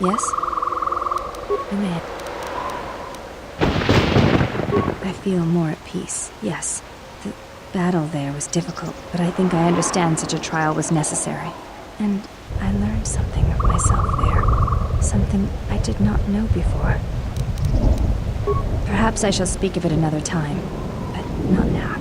Yes? You may. I feel more at peace, yes. The battle there was difficult, but I think I understand such a trial was necessary. And I learned something of myself there. Something I did not know before. Perhaps I shall speak of it another time, but not now.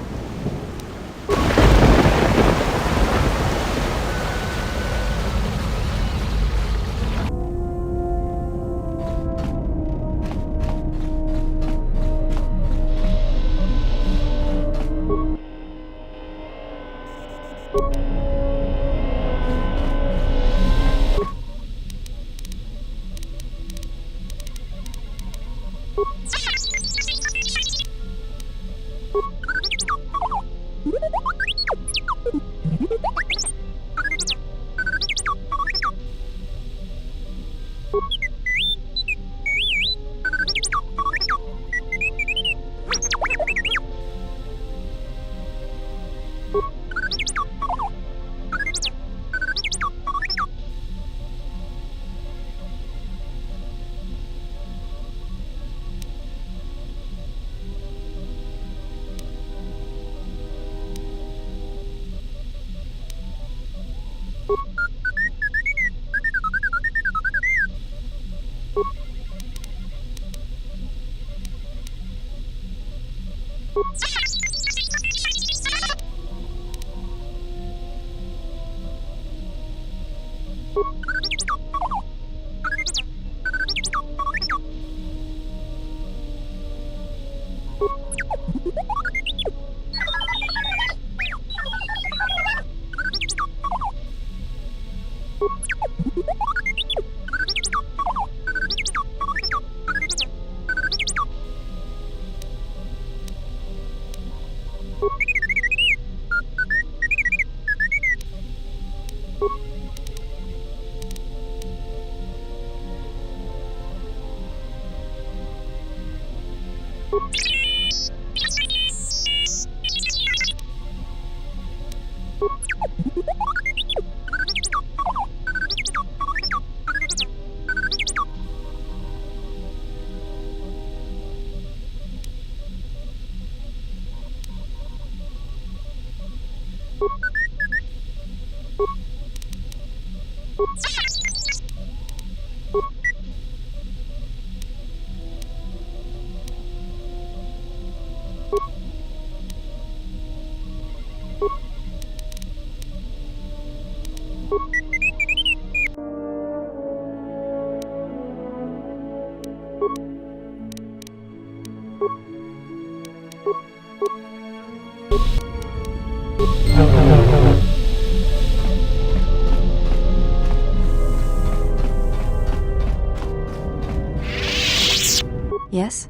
Yes?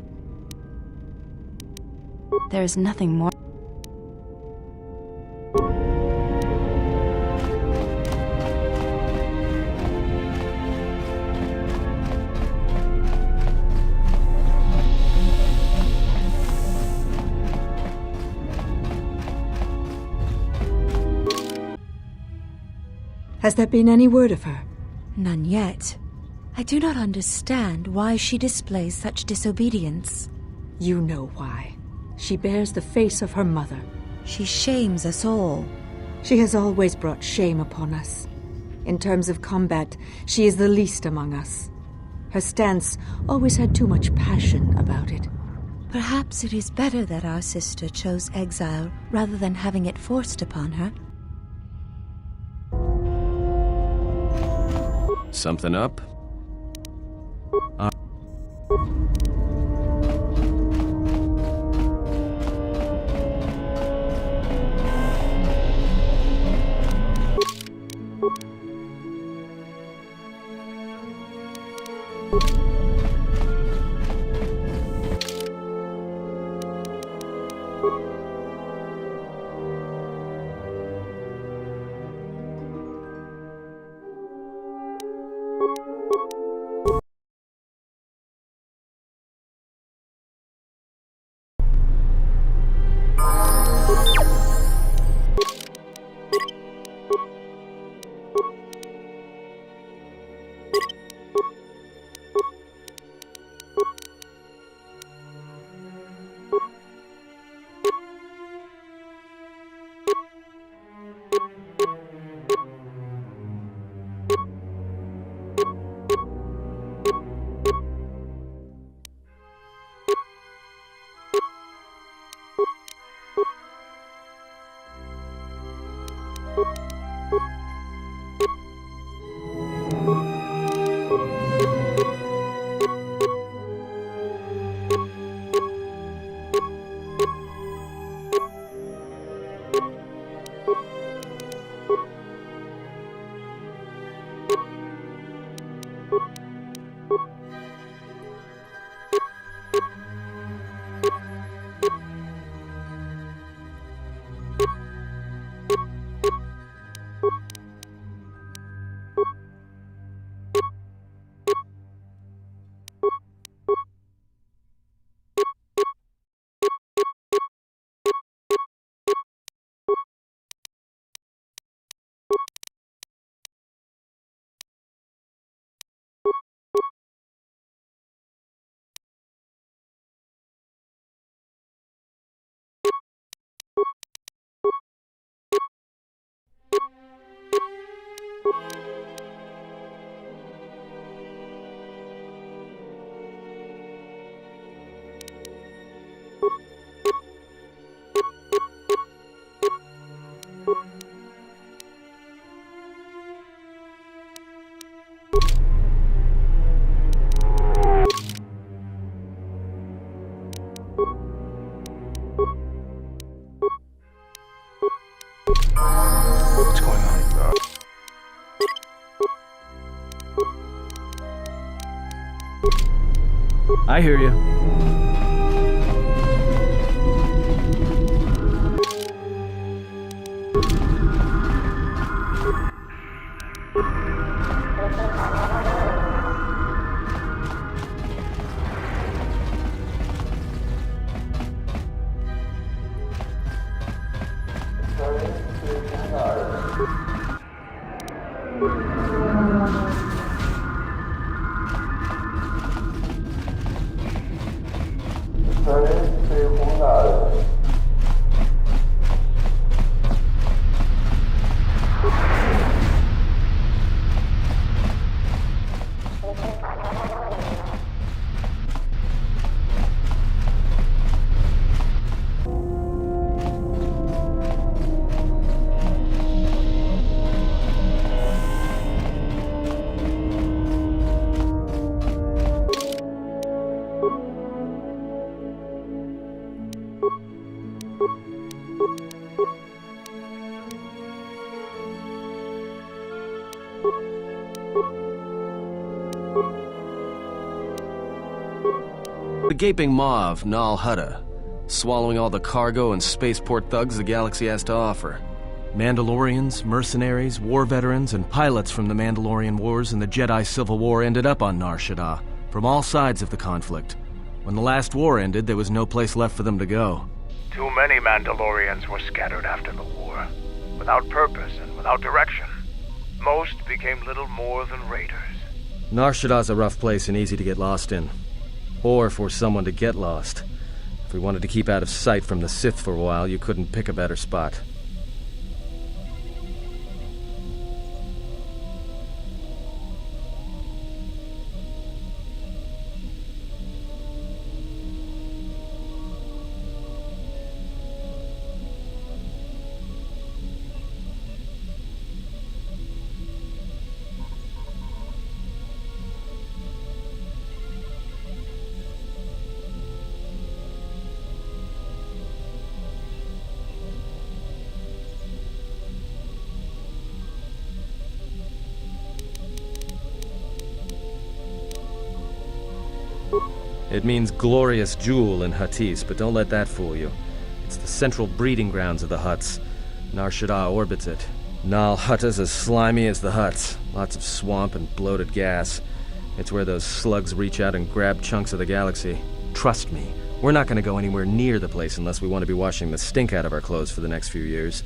There is nothing more. Has there been any word of her? None yet. I do not understand why she displays such disobedience. You know why. She bears the face of her mother. She shames us all. She has always brought shame upon us. In terms of combat, she is the least among us. Her stance always had too much passion about it. Perhaps it is better that our sister chose exile rather than having it forced upon her. Something up? What's going on? I hear you. The gaping maw of Nal Hutta, swallowing all the cargo and spaceport thugs the galaxy has to offer. Mandalorians, mercenaries, war veterans, and pilots from the Mandalorian Wars and the Jedi Civil War ended up on Nar Shaddaa, from all sides of the conflict. When the last war ended, there was no place left for them to go. Too many Mandalorians were scattered after the war, without purpose and without direction. Most became little more than raiders. Nar Shaddaa's a rough place and easy to get lost in. Or for someone to get lost. If we wanted to keep out of sight from the Sith for a while, you couldn't pick a better spot. It means glorious jewel in Huttese, but don't let that fool you. It's the central breeding grounds of the Hutts. Nar Shaddaa orbits it. Nal Hutta's as slimy as the Hutts. Lots of swamp and bloated gas. It's where those slugs reach out and grab chunks of the galaxy. Trust me, we're not going to go anywhere near the place unless we want to be washing the stink out of our clothes for the next few years.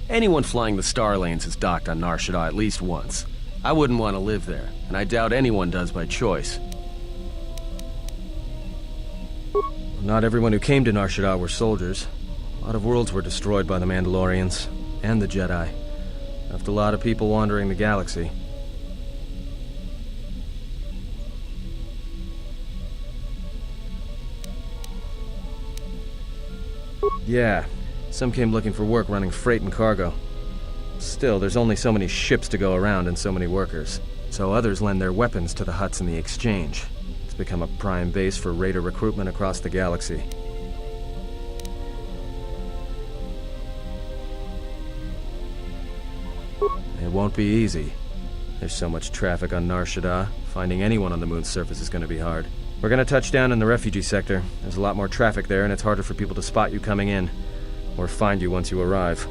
Anyone flying the Star Lanes has docked on Nar Shaddaa at least once. I wouldn't want to live there, and I doubt anyone does by choice. Not everyone who came to Nar Shaddaa were soldiers. A lot of worlds were destroyed by the Mandalorians, and the Jedi. Left a lot of people wandering the galaxy. Yeah. Some came looking for work running freight and cargo. Still, there's only so many ships to go around and so many workers. So others lend their weapons to the Hutts in the exchange. It's become a prime base for raider recruitment across the galaxy. It won't be easy. There's so much traffic on Nar Shaddaa, finding anyone on the moon's surface is going to be hard. We're going to touch down in the refugee sector. There's a lot more traffic there, and it's harder for people to spot you coming in, or find you once you arrive.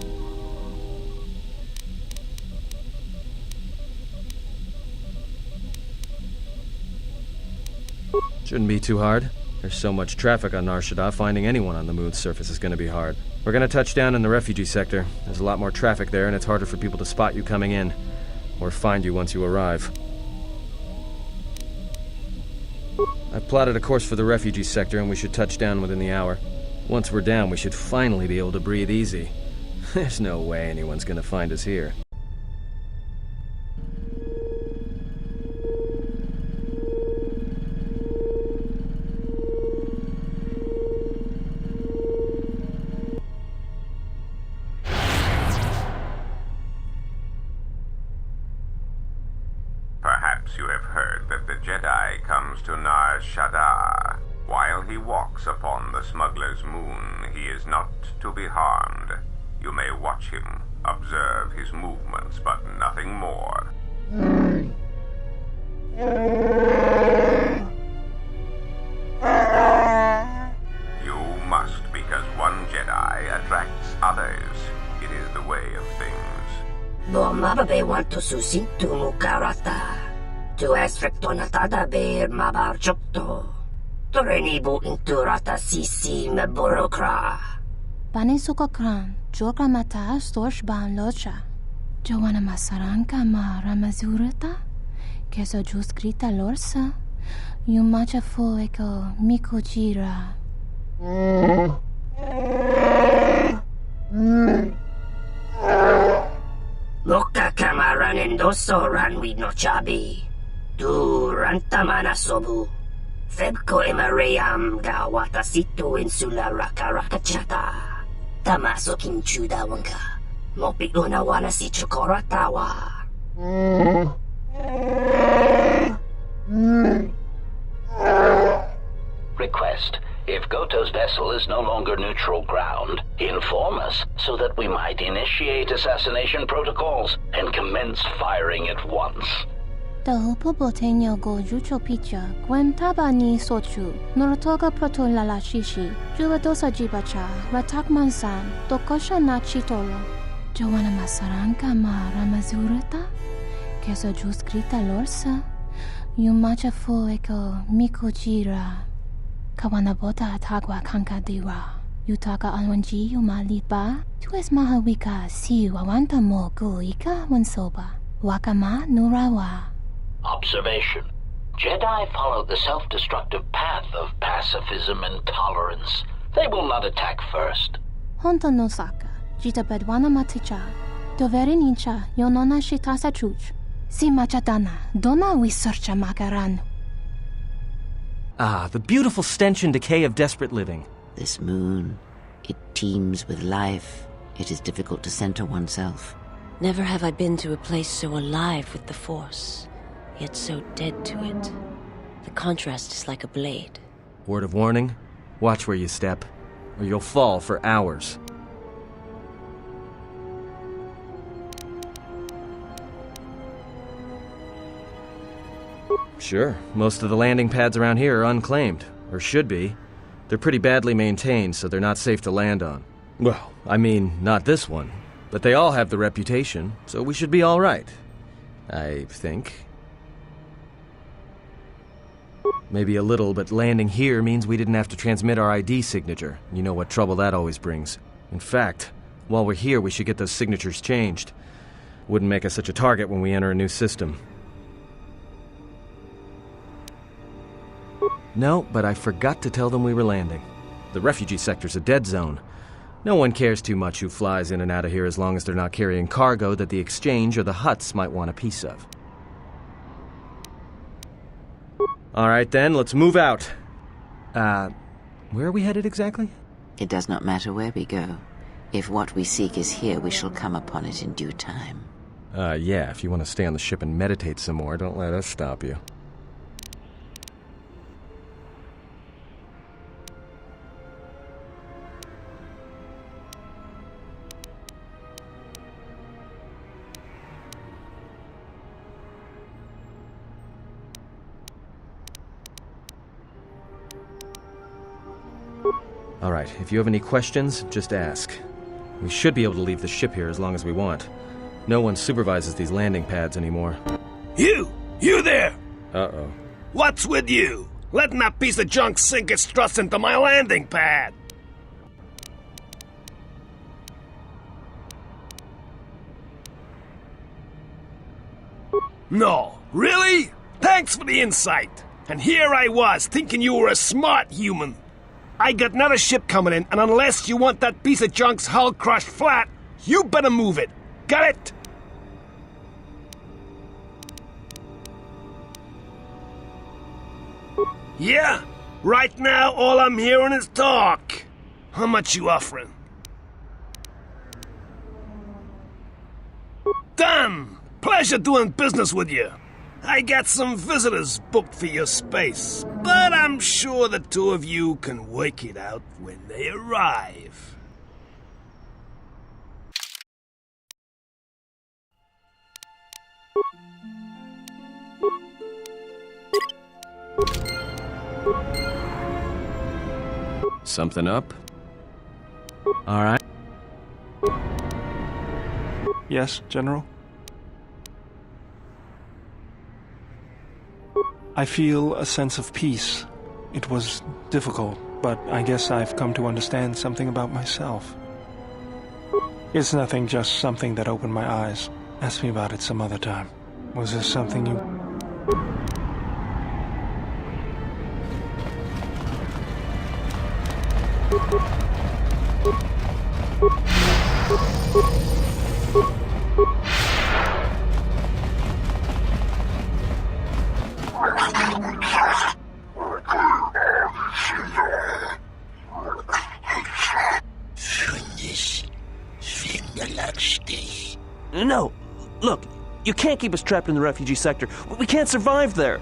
Shouldn't be too hard. There's so much traffic on Nar Shaddaa, finding anyone on the moon's surface is going to be hard. We're going to touch down in the refugee sector. There's a lot more traffic there, and it's harder for people to spot you coming in, or find you once you arrive. I've plotted a course for the refugee sector, and we should touch down within the hour. Once we're down, we should finally be able to breathe easy. There's no way anyone's going to find us here. Perhaps you have heard that the Jedi comes to Nar Shaddaa. While he walks upon the smuggler's moon, he is not to be harmed. You may watch him, observe his movements, but nothing more. You must, because one Jedi attracts others. It is the way of things. Bomababe want to susintu mukarata. Tu esrecto natada beer mabarchokto. Torenibu inturata sisi meborokra. Panisokokran, Joka mata storch ban locha. Joanna masaranka ma ramazurata. Keso juskrita lorsa. Yumacha foeko mikojira. Loka kamaran endoso ranwi no chabi. Tu rantamana sobu. Febko emaream ga watasitu insula rakarakachata. Tamaso kinchuda wanka. Mopi unawana si chokoratawa. Request. If Goto's vessel is no longer neutral ground, inform us so that we might initiate assassination protocols and commence firing at once. Tahupo boteño go jucho picha, gwen taba ni sochu, norotoga proto lalashishi, juvadosa jibacha, ratak mansan, tokosha na chitoro. Joanna masaranka ma ramazurata, keso juskrita lorsa, yumacha foeko mikojira. Kawanabota atagwa kankadiwa, yutaka alwanji yumalipa, tu es mahawika si wawanta mo guika wansoba, wakama nurawa. Observation. Jedi follow the self-destructive path of pacifism and tolerance. They will not attack first. Honta no saka, jita bedwana maticha, doveri nincha yonona shitasa chuch. Si machadana, dona we searcha makaranu. Ah, the beautiful stench and decay of desperate living. This moon, it teems with life. It is difficult to center oneself. Never have I been to a place so alive with the Force, yet so dead to it. The contrast is like a blade. Word of warning, watch where you step, or you'll fall for hours. Sure, most of the landing pads around here are unclaimed, or should be. They're pretty badly maintained, so they're not safe to land on. Well, I mean, not this one. But they all have the reputation, so we should be all right. I think. Maybe a little, but landing here means we didn't have to transmit our ID signature. You know what trouble that always brings. In fact, while we're here, we should get those signatures changed. Wouldn't make us such a target when we enter a new system. No, but I forgot to tell them we were landing. The refugee sector's a dead zone. No one cares too much who flies in and out of here as long as they're not carrying cargo that the exchange or the Hutts might want a piece of. Alright then, let's move out. Where are we headed exactly? It does not matter where we go. If what we seek is here, we shall come upon it in due time. Yeah, if you want to stay on the ship and meditate some more, don't let us stop you. Alright, if you have any questions, just ask. We should be able to leave the ship here as long as we want. No one supervises these landing pads anymore. You! You there! Uh-oh. What's with you? Letting that piece of junk sink its thrust into my landing pad! No, really? Thanks for the insight. And here I was, thinking you were a smart human. I got another ship coming in, and unless you want that piece of junk's hull crushed flat, you better move it. Got it? Yeah? Right now, all I'm hearing is talk. How much you offering? Done! Pleasure doing business with you. I got some visitors booked for your space, but I'm sure the two of you can work it out when they arrive. Something up? Alright. Yes, General? I feel a sense of peace. It was difficult, but I guess I've come to understand something about myself. It's nothing, just something that opened my eyes. Ask me about it some other time. Was there something you... No! Look, you can't keep us trapped in the refugee sector. We can't survive there.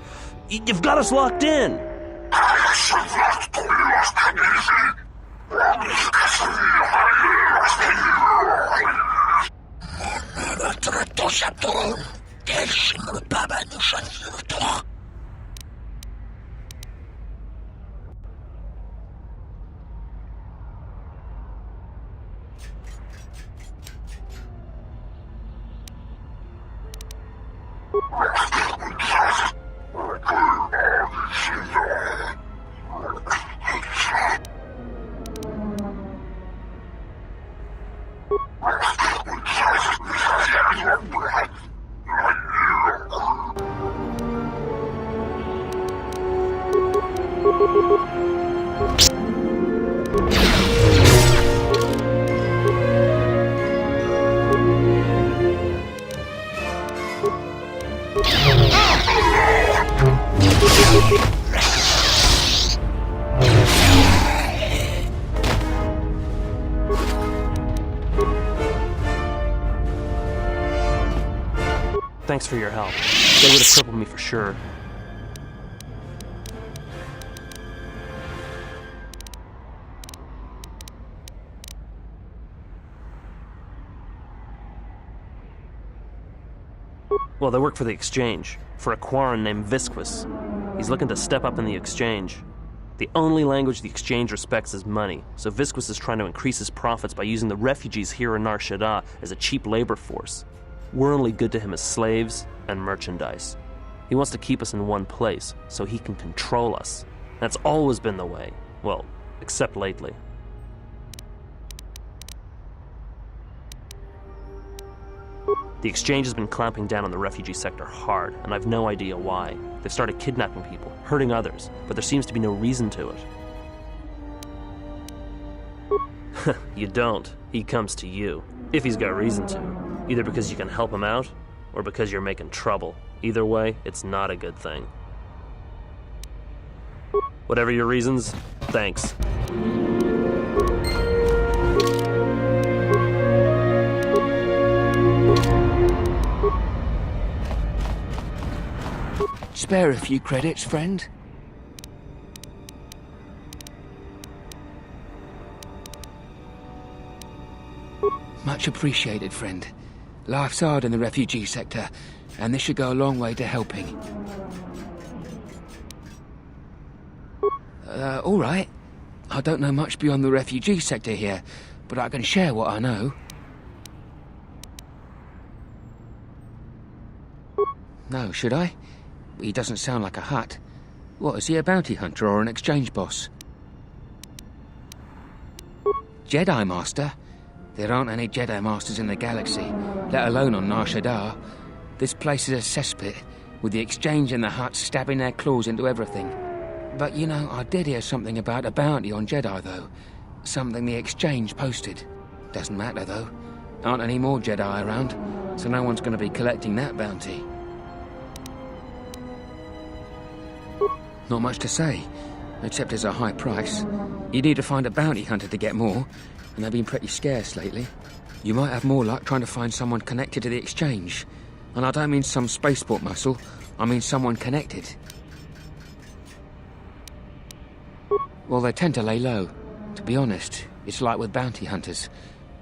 You've got us locked in. Thanks for your help. They would have crippled me for sure. Well, they work for the Exchange, for a Quarren named Visquis. He's looking to step up in the Exchange. The only language the Exchange respects is money, so Visquis is trying to increase his profits by using the refugees here in Nar Shaddaa as a cheap labor force. We're only good to him as slaves and merchandise. He wants to keep us in one place, so he can control us. That's always been the way. Well, except lately. The Exchange has been clamping down on the refugee sector hard, and I've no idea why. They've started kidnapping people, hurting others, but there seems to be no reason to it. You don't. He comes to you. If he's got reason to. Either because you can help him out, or because you're making trouble. Either way, it's not a good thing. Whatever your reasons, thanks. spare a few credits, friend? Much appreciated, friend. Life's hard in the refugee sector, and this should go a long way to helping. All right. I don't know much beyond the refugee sector here, but I can share what I know. No, should I? He doesn't sound like a Hutt. What, is he a bounty hunter or an exchange boss? Jedi Master? There aren't any Jedi Masters in the galaxy, let alone on Nar Shaddaa. This place is a cesspit, with the exchange and the Hutts stabbing their claws into everything. But, you know, I did hear something about a bounty on Jedi, though. Something the exchange posted. Doesn't matter, though. Aren't any more Jedi around, so no one's going to be collecting that bounty. Not much to say, except it's a high price. You need to find a bounty hunter to get more, and they've been pretty scarce lately. You might have more luck trying to find someone connected to the exchange. And I don't mean some spaceport muscle, I mean someone connected. Well, they tend to lay low. To be honest, it's like with bounty hunters.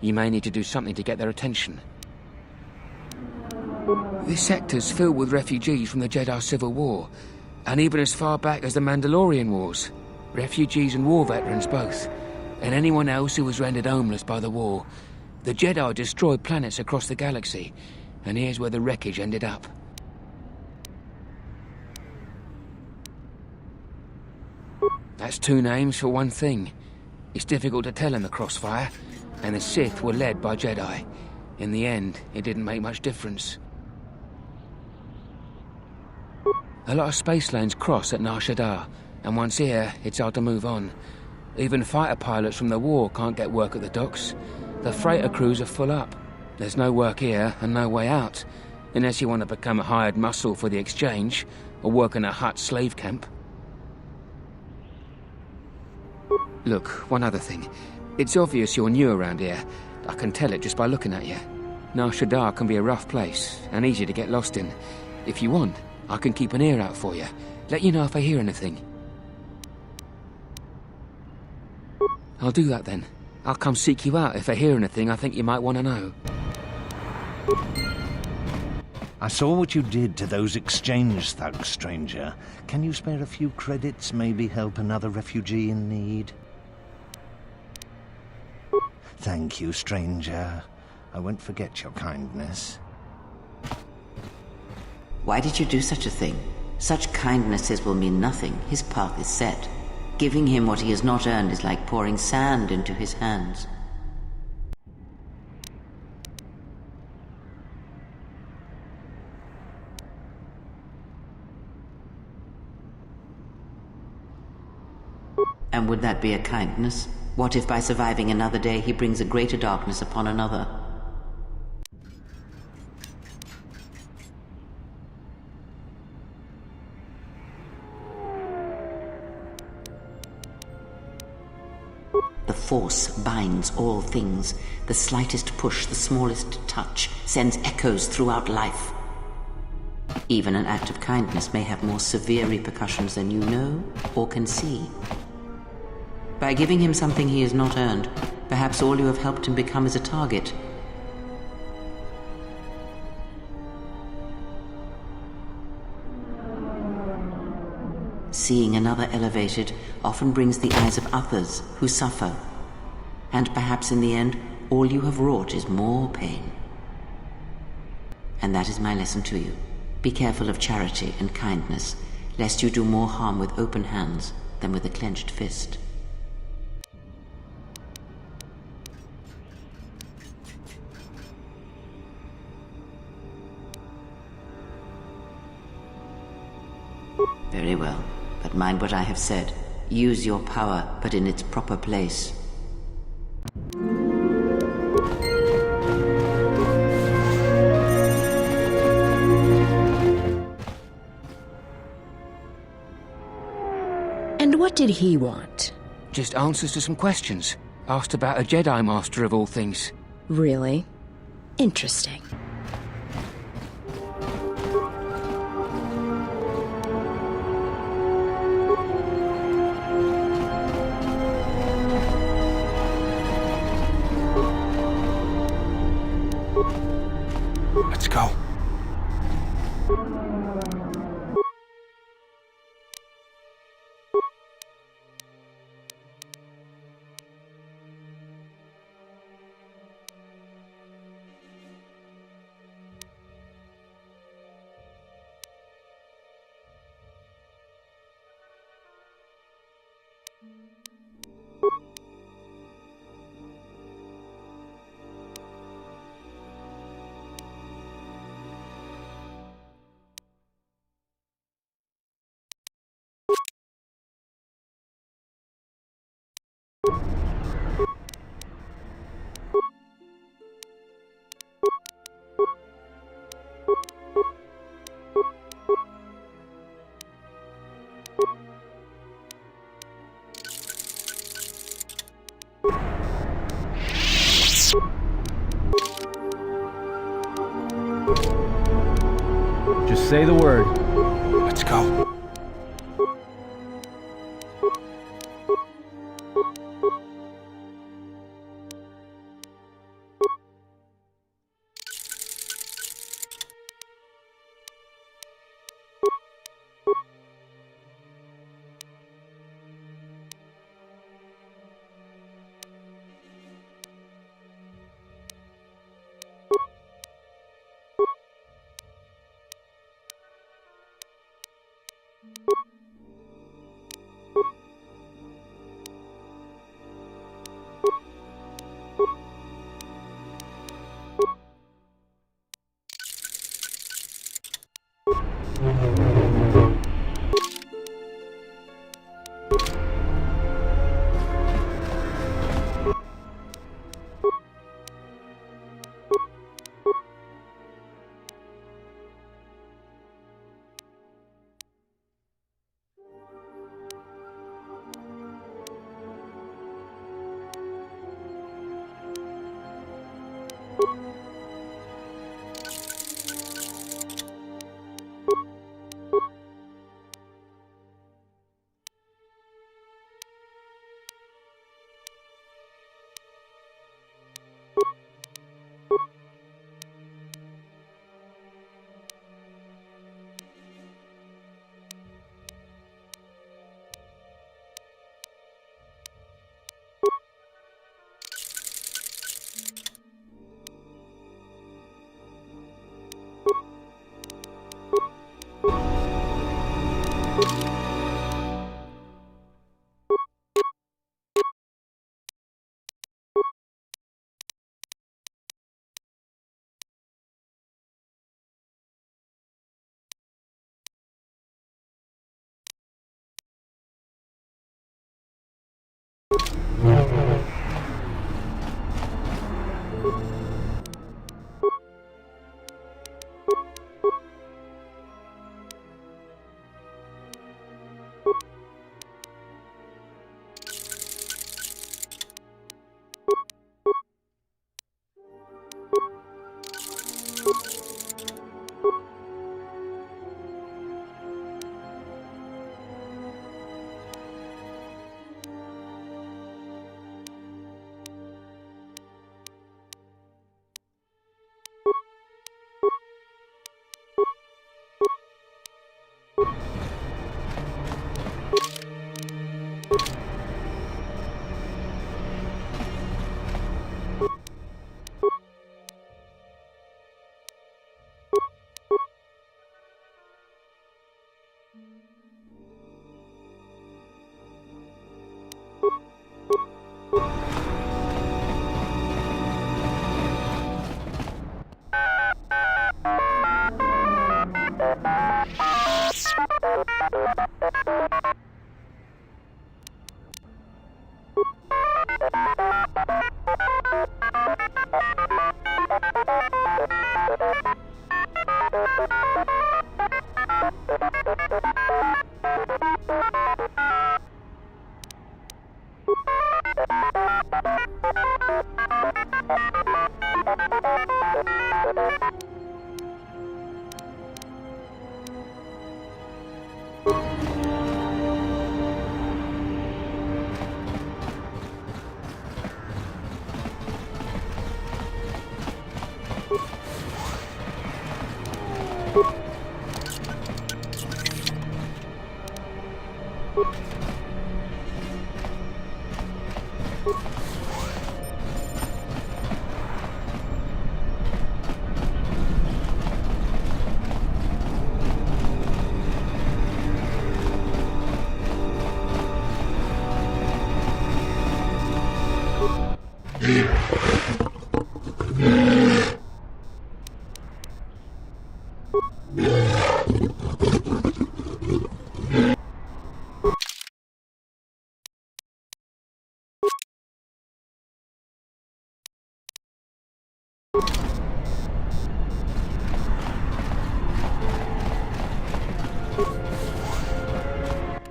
You may need to do something to get their attention. This sector's filled with refugees from the Jedi Civil War, and even as far back as the Mandalorian Wars. Refugees and war veterans both. And anyone else who was rendered homeless by the war. The Jedi destroyed planets across the galaxy, and here's where the wreckage ended up. That's two names for one thing. It's difficult to tell in the crossfire, and the Sith were led by Jedi. In the end, it didn't make much difference. A lot of space lanes cross at Nar Shaddaa, and once here, it's hard to move on. Even fighter pilots from the war can't get work at the docks. The freighter crews are full up. There's no work here and no way out, unless you want to become a hired muscle for the exchange, or work in a Hutt slave camp. Look, one other thing. It's obvious you're new around here. I can tell it just by looking at you. Nar Shaddaa can be a rough place, and easy to get lost in. If you want, I can keep an ear out for you. Let you know if I hear anything. I'll do that then. I'll come seek you out if I hear anything I think you might want to know. I saw what you did to those exchange thugs, stranger. Can you spare a few credits, maybe help another refugee in need? Thank you, stranger. I won't forget your kindness. Why did you do such a thing? Such kindnesses will mean nothing. His path is set. Giving him what he has not earned is like pouring sand into his hands. And would that be a kindness? What if by surviving another day he brings a greater darkness upon another? The Force binds all things. The slightest push, the smallest touch, sends echoes throughout life. Even an act of kindness may have more severe repercussions than you know or can see. By giving him something he has not earned, perhaps all you have helped him become is a target. Seeing another elevated often brings the eyes of others who suffer. And perhaps in the end, all you have wrought is more pain. And that is my lesson to you. Be careful of charity and kindness, lest you do more harm with open hands than with a clenched fist. Very well. But mind what I have said. Use your power, but in its proper place. And what did he want? Just answers to some questions. Asked about a Jedi Master of all things. Really? Interesting. Let's go. Just say the word. Let's go.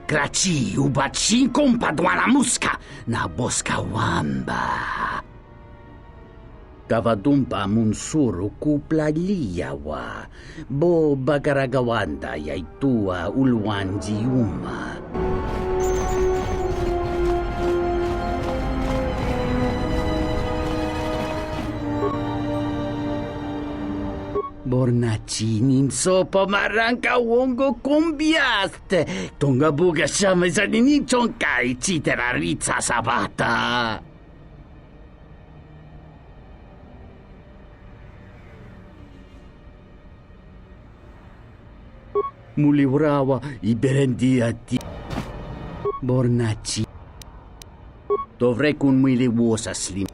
Graci ubaci kompadwana muska na boska wamba. Kavadumpa munsuru kuplaliyawa, bo bagaragawanda yaitua ulwanjiuma. Bornacinin sopa maranka wongo kumbiaste. Tonga buga shama zanini chonkai chitera ritsa sabata. Muliwrawa iberendiati. Bornaci. Dovrei kun mili wosa slim.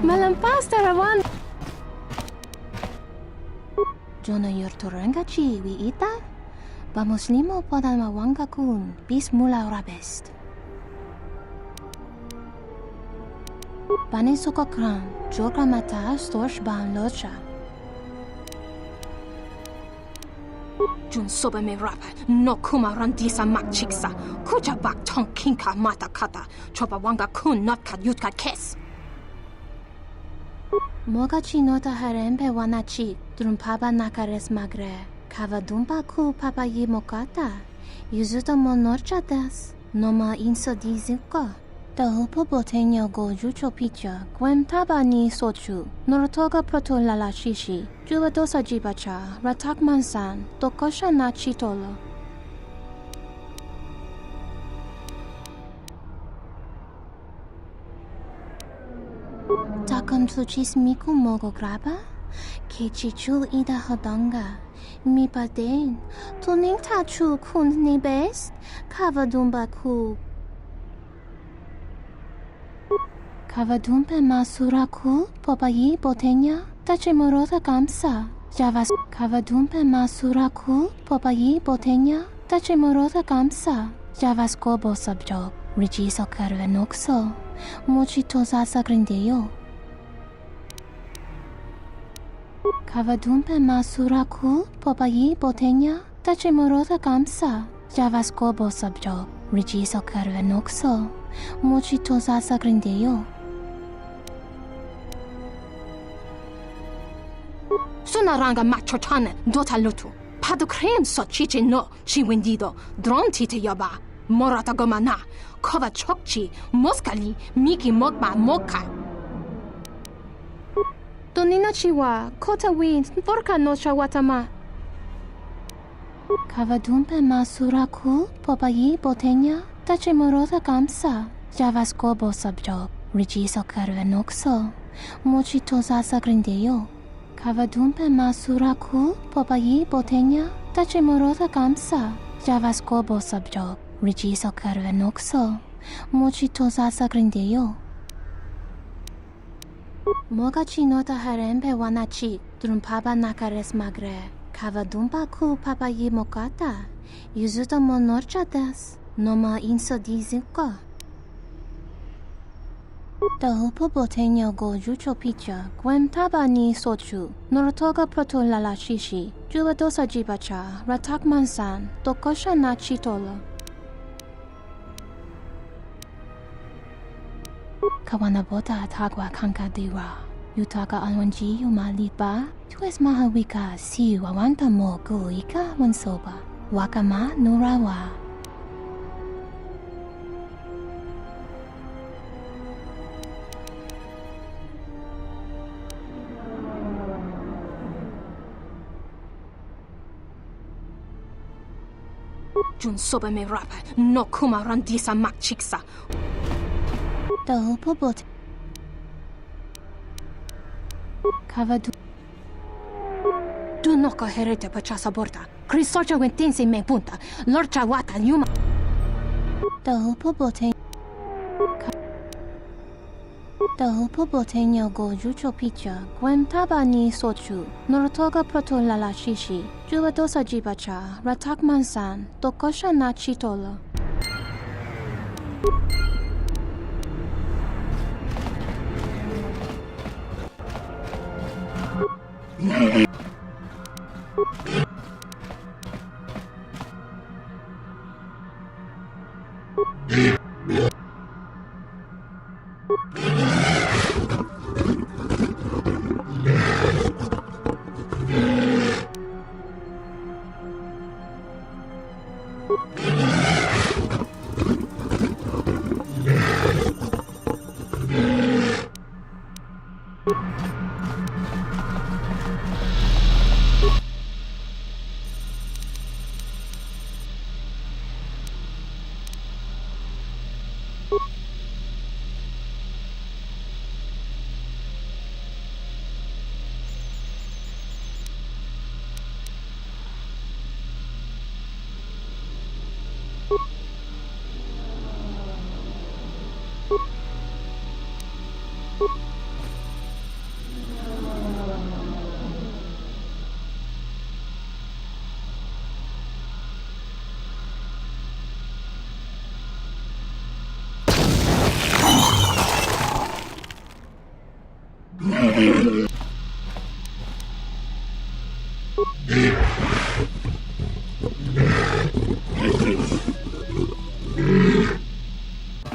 Melampas tarawan. Jona yurturanga chi wi ita. Vamos limo pada mawanga kun bis mula rabest. Pane sokokran, joka mata storch ban locha. Jun soba me rapa, no kuma randisa makchiksa. Kucha bak tong kinka mata kata. Chopa wanga kun not kat yutka kes. Mogachi nota harembe wanachi, drumpaba nakares magre. Kavadumpa ku papa yi mokata. Yuzuto monorcha das. Noma inso dizuka. Da hupo boteño go jucho picha. Gwem taba ni sochu. Norotoga proto lala shishi. Juba dosa jibacha. Ratak mansan. Tokosha na chitolo. takam tuchis miku mogo graba? Kechichul ida hodonga. Mi paden. Tuning tachu kun ni best. Kavadumba ku. Kavadumpe masura ku. Popayi botenya. Tachimorota kamsa. Javas. Kavadumpe masura ku. Popayi botenya. Tachimorota kamsa. Javas kobo subjob. Rijiso karvenokso. Mochito sasa grindeyo. Kavadumpe masura ku. Popayi botenya. Tachimorota kamsa. Javas kobo subjob. Rijiso karvenokso. Mochito sasa grindeyo. Sunaranga machotane dota lutu. Padu krem so chiche no chi wendido. Dron tite yoba. Morata gomana. Kova chokchi. Moskali. Miki mokba moka. Donina chiwa. Kota wind. Porka no shawatama. Kavadumpe masura ku. Popayi botenya. Tachimorota kamsa. Javas kobo subjob. Rijiso karvenokso. Mochito sasa grindeyo. Kavadumpe masura ku. Popayi botenya. Tachimorota kamsa. Javas kobo subjob. Rijiso karvenokso. Mochito sasa grindeyo. Moga chinota harembe wanachi. Drumpaba nakares magre. Kavadumpa ku papayi mokata. Yuzuto monorchadas. Noma inso dizuko. Tahupo botenyo go jucho picha. Gwem taba ni sochu. Norotoga proto lala shishi. Juba dosa jibacha. Ratak mansan. Tokosha na chitolo. Kawanabota atagwa kankadiwa. Yutaka alwanji yumalipa. Tues mahawika siu awanta mo go ika wansoba. Wakama nurawa. Jun soba me rapa. No kuma randisa makchiksa. Tahupo bot. Kavadu. Du noka herete pachasa borta. Krisocha wentense me punta. Lorcha wata yuma. Tahupo boten. Tahupo botenyo go jucho picha. Gwem taba ni sochu. Norotoga proto lala shishi. Juba dosa jibacha. Ratak mansan. Tokosha na chitolo.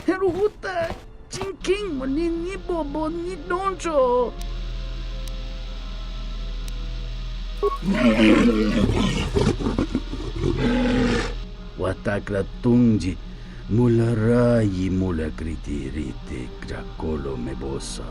Heruhuta, chinking, ni bobo, ni doncho. Watakla tungji, mula rayi mula kritirite, krakolo mebosa.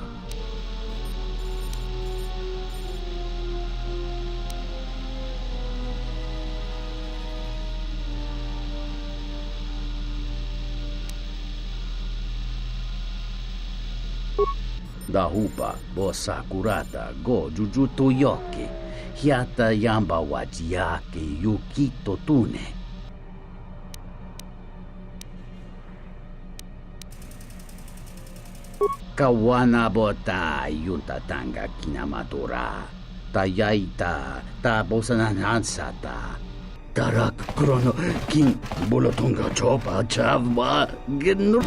Dahupa bo sakurata go jujuto yoki. Hiata yamba wajiake yukito tune. Kawana bota yunta tanga kinamatura. Tayaita ta bosananansata. Tarak krono king bolotonga chopa chavwa genur.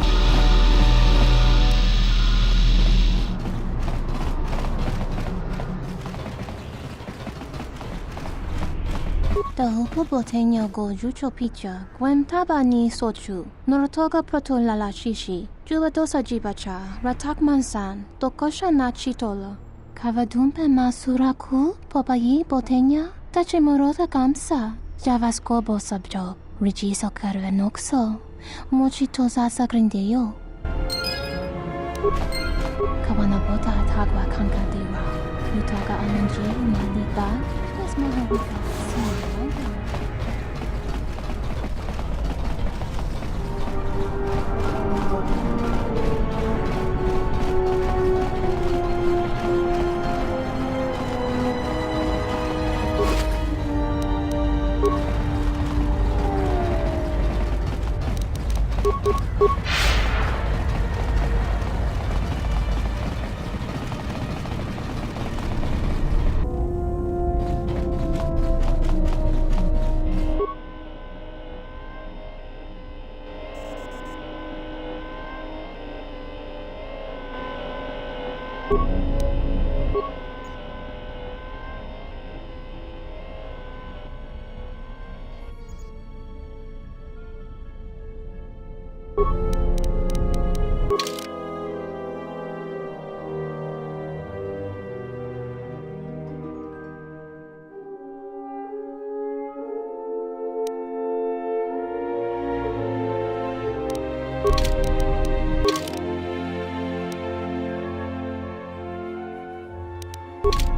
Dahupo botenya go jucho picha, gwem tabani sochu, norotoga proto lala shishi, jubadosa jibacha, ratak mansan, tokosha na chitolo. Kavadumpe masuraku, popayi botenya, tache morota kamsa, javasko bosabjo, rijiso karvenokso, mochito zasa grindeyo. Kawanabota atagwa kankadira, yutoga ananje naliba, desmaharika. You